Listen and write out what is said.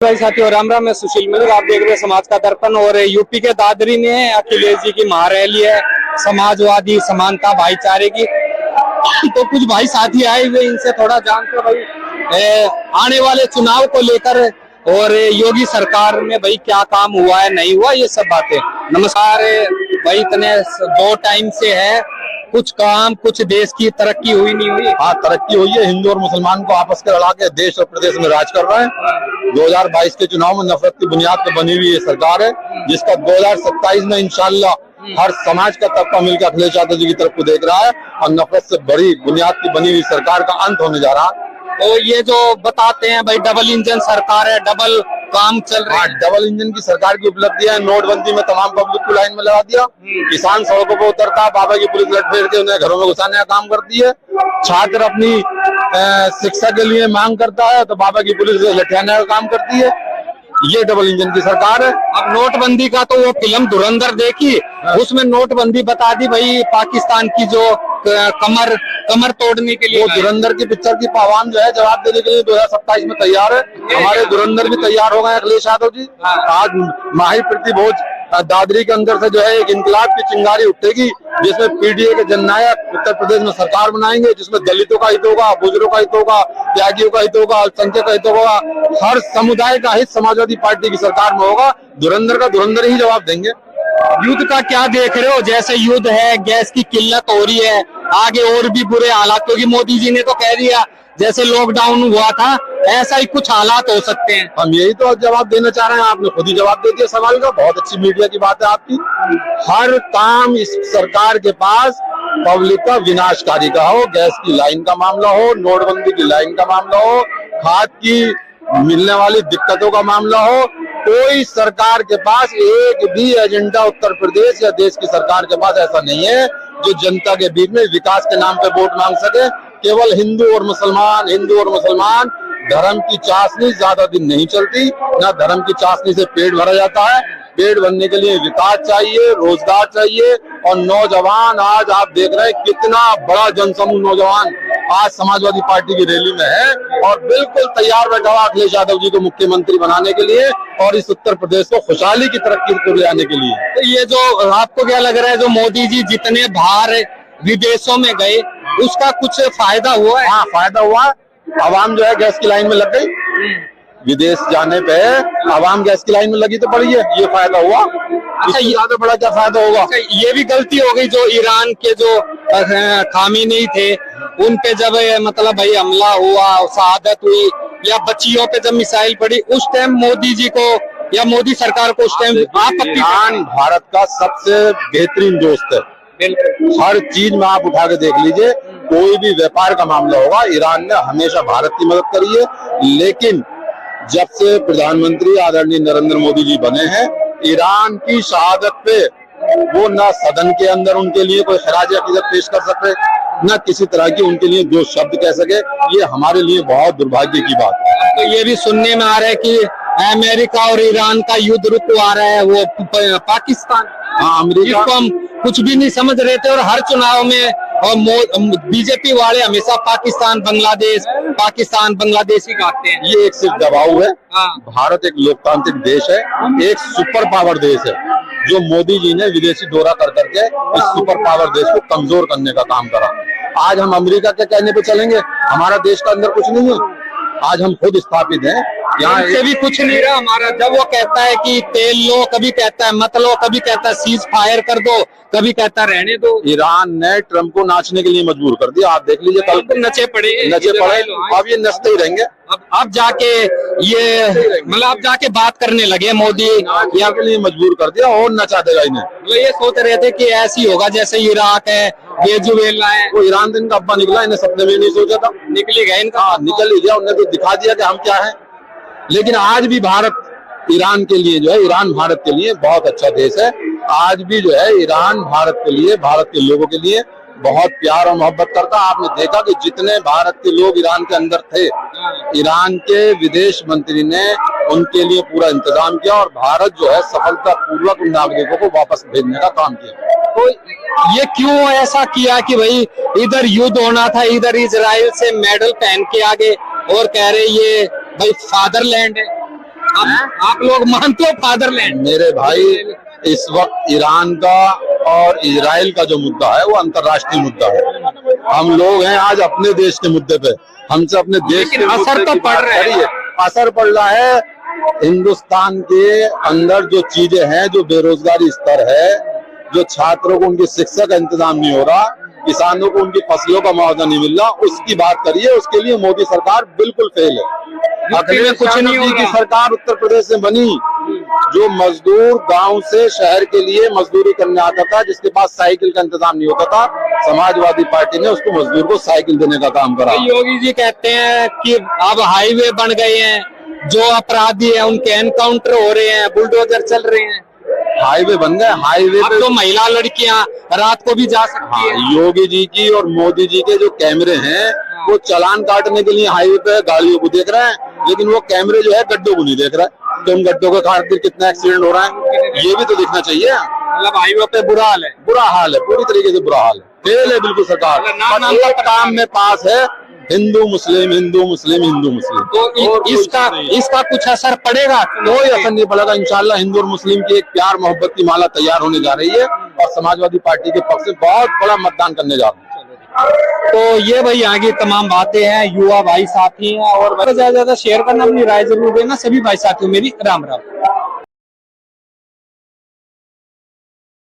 भाई साथियों, राम राम। मैं सुशील मिलर, आप देख रहे हैं समाज का दर्पण। और यूपी के दादरी में अखिलेश जी की महारैली है समाजवादी समानता भाईचारे की। तो कुछ भाई साथी आए हुए, इनसे थोड़ा जानते भाई आने वाले चुनाव को लेकर और योगी सरकार में भाई क्या काम हुआ है नहीं हुआ, ये सब बातें। नमस्कार भाई, इतने 2 टाइम से है, कुछ काम, कुछ देश की तरक्की हुई नहीं हुई? हाँ, तरक्की हुई है। हिंदू और मुसलमान को आपस में लड़ा के देश और प्रदेश में राज कर रहे हैं। 2022 के चुनाव में नफरत की बुनियाद पर बनी हुई ये सरकार है, जिसका 2027 में इंशाल्लाह हर समाज का तबका मिलकर अखिलेश यादव जी की तरफ को देख रहा है और नफरत से बड़ी बुनियाद की बनी हुई सरकार का अंत होने जा रहा है। तो ये जो बताते हैं भाई डबल इंजन सरकार है, डबल काम चल रहा है। डबल इंजन की सरकार की उपलब्धि है। नोटबंदी में तमाम पब्लिक को लाइन में लगा दिया, किसान सड़कों पर उतरता, बाबा की पुलिस लट फेर के उन्हें घरों में घुसाने का काम करती है। छात्र अपनी शिक्षा के लिए मांग करता है तो बाबा की पुलिस लठियाने का काम करती है। ये डबल इंजन की सरकार है। अब नोटबंदी का तो वो फिल्म धुरंधर देखी, उसमें नोटबंदी बता दी भाई पाकिस्तान की जो कमर तोड़ने के लिए। वो धुरंधर की पिक्चर की आवाम जो है जवाब देने के लिए 2027 में तैयार है। हमारे धुरंधर भी तैयार हो गए अखिलेश यादव जी। आज माही प्रतिभोज दादरी के अंदर से जो है एक इंकलाब की चिंगारी उठेगी, जिसमें पीडीए के जननायक उत्तर प्रदेश में सरकार बनाएंगे, जिसमें दलितों का हित होगा, बुजुर्गों का हित होगा, त्यागियों का हित होगा, अल्पसंख्यक का हित होगा, हर समुदाय का हित समाजवादी पार्टी की सरकार में होगा। धुरंधर का धुरंधर ही जवाब देंगे। युद्ध का क्या देख रहे हो? जैसे युद्ध है, गैस की किल्लत हो रही है, आगे और भी बुरे हालात, क्योंकि मोदी जी ने तो कह दिया जैसे लॉकडाउन हुआ था ऐसा ही कुछ हालात हो सकते हैं। हम यही तो जवाब देना चाह रहे हैं। आपने खुद ही जवाब दे दिया सवाल का। बहुत अच्छी मीडिया की बात है आपकी। हर काम इस सरकार के पास पब्लिक का विनाशकारी का हो, गैस की लाइन का मामला हो, नोटबंदी की लाइन का मामला हो, खाद की मिलने वाली दिक्कतों का मामला हो, कोई सरकार के पास एक भी एजेंडा उत्तर प्रदेश या देश की सरकार के पास ऐसा नहीं है जो जनता के बीच में विकास के नाम पे वोट मांग सके। केवल हिंदू और मुसलमान धर्म की चाशनी ज्यादा दिन नहीं चलती। ना धर्म की चाशनी से पेट भरा जाता है। पेट भरने के लिए विकास चाहिए, रोजगार चाहिए। और नौजवान, आज आप देख रहे हैं कितना बड़ा जनसमूह नौजवान आज समाजवादी पार्टी की रैली में है और बिल्कुल तैयार बैठा हुआ अखिलेश यादव जी को मुख्यमंत्री बनाने के लिए और इस उत्तर प्रदेश को खुशहाली की तरक्की को ले आने के लिए। तो ये जो आपको क्या लग रहा है, जो मोदी जी जितने बाहर विदेशों में गए उसका कुछ फायदा हुआ है? हाँ, फायदा हुआ। आवाम जो है गैस की लाइन में लग गई। विदेश जाने पे आवाम गैस की लाइन में लगी तो पड़ी है, ये फायदा हुआ। अच्छा, ज्यादा बड़ा क्या फायदा होगा? अच्छा, ये भी गलती हो गई जो ईरान के जो खामी नहीं थे उन पे जब मतलब भाई हमला हुआ, शहादत हुई, या बच्चियों पे जब मिसाइल पड़ी, उस टाइम मोदी जी को या मोदी सरकार को उस टाइम ईरान भारत का सबसे बेहतरीन दोस्त है। हर चीज में आप उठा के देख लीजिए, कोई भी व्यापार का मामला होगा ईरान ने हमेशा भारत की मदद करी है। लेकिन जब से प्रधानमंत्री आदरणीय नरेंद्र मोदी जी बने हैं, ईरान की शहादत पे वो न सदन के अंदर उनके लिए कोई खराज अकीदत पेश कर सके, न किसी तरह की उनके लिए दो शब्द कह सके। ये हमारे लिए बहुत दुर्भाग्य की बात है। तो ये भी सुनने में आ रहा है कि अमेरिका और ईरान का युद्ध रुकवा रहा है वो पाकिस्तान। हाँ, अमेरिका को हम कुछ भी नहीं समझ रहे थे और हर चुनाव में और बीजेपी वाले हमेशा पाकिस्तान बांग्लादेश ही गाते हैं। ये एक सिर्फ दबाव है। भारत एक लोकतांत्रिक देश है, एक सुपर पावर देश है, जो मोदी जी ने विदेशी दौरा कर करके इस सुपर पावर देश को कमजोर करने का काम करा। आज हम अमेरिका के कहने पे चलेंगे? हमारा देश का अंदर कुछ नहीं है। आज हम खुद स्थापित हैं, यहाँ से भी कुछ नहीं रहा हमारा। जब वो कहता है कि तेल लो, कभी कहता है मत लो, कभी कहता है सीज फायर कर दो, कभी कहता है रहने दो। ईरान ने ट्रम्प को नाचने के लिए मजबूर कर दिया। आप देख लीजिए, कल नचे पड़े। अब ये नचते ही रहेंगे। अब जाके ये मतलब अब जाके बात करने लगे मोदी, यहाँ के लिए मजबूर कर दिया और नचा देगा इन्हें। वो ये सोच रहे थे कि ऐसी होगा जैसे इराक है, वेनेजुएला है। वो ईरान दिन का अब्बा निकला, इन्हें सपने में नहीं सोचा था। निकली गया इनका। निकल ही गया। उन्हें तो दिखा दिया कि हम क्या है। लेकिन आज भी भारत ईरान के लिए जो है, ईरान भारत के लिए बहुत अच्छा देश है। आज भी जो है ईरान भारत के लिए, भारत के लोगों के लिए बहुत प्यार और मोहब्बत करता। आपने देखा कि जितने भारत के लोग ईरान के अंदर थे, ईरान के विदेश मंत्री ने उनके लिए पूरा इंतजाम किया और भारत जो है सफलता पूर्वक उन नागरिकों को वापस भेजने का काम किया। तो ये क्यों ऐसा किया कि भाई इधर युद्ध होना था, इधर इजराइल से मेडल पहन के आगे और कह रहे ये भाई फादरलैंड है? आप लोग मानते हो फादरलैंड? मेरे भाई, इस वक्त ईरान का और इजराइल का जो मुद्दा है वो अंतर्राष्ट्रीय मुद्दा है। हम लोग हैं आज अपने देश के मुद्दे पे, हमसे अपने देश के असर तो पड़ रहा है। असर पड़ रहा है। हिंदुस्तान के अंदर जो चीजें हैं, जो बेरोजगारी स्तर है, जो छात्रों को उनकी शिक्षा का इंतजाम नहीं हो रहा, किसानों को उनकी फसलों का मुआवजा नहीं मिल रहा, उसकी बात करिए। उसके लिए मोदी सरकार बिल्कुल फेल है। अखिलेश कुछ नहीं यादव जी की होगा। सरकार उत्तर प्रदेश में बनी, जो मजदूर गांव से शहर के लिए मजदूरी करने आता था, जिसके पास साइकिल का इंतजाम नहीं होता था, समाजवादी पार्टी ने उसको मजदूर को साइकिल देने का काम करा। योगी जी कहते हैं कि अब हाईवे बन गए हैं, जो अपराधी है उनके एनकाउंटर हो रहे हैं, बुलडोजर चल रहे हैं। हाईवे बन गए, हाईवे अब पे तो महिला लड़कियां रात को भी जा सकती है। योगी जी की और मोदी जी के जो कैमरे हैं, वो चालान काटने के लिए हाईवे पे गाड़ियों को देख रहे हैं, लेकिन वो कैमरे जो है गड्ढों को नहीं देख रहा है। तो उन गड्ढों के खातिर कितना एक्सीडेंट हो रहा है, ये भी तो दिखना चाहिए। मतलब हाईवे पे बुरा हाल है। बुरा हाल है, पूरी तरीके से बुरा हाल है, फेल है बिल्कुल सरकार। नाम बस एक काम में पास है, हिंदू मुस्लिम हिंदू मुस्लिम हिंदू मुस्लिम। तो इसका कुछ असर पड़ेगा? कोई असर नहीं पड़ेगा। इंशाल्लाह हिंदू और मुस्लिम की एक प्यार मोहब्बत की माला तैयार होने जा रही है और समाजवादी पार्टी के पक्ष में बहुत बड़ा मतदान करने जा रहे हैं। तो ये भाई यहाँ की तमाम बातें हैं, युवा भाई साथी हैं, और ज्यादा से ज्यादा शेयर करना, अपनी राय जरूर देना। सभी भाई साथियों मेरी राम राम।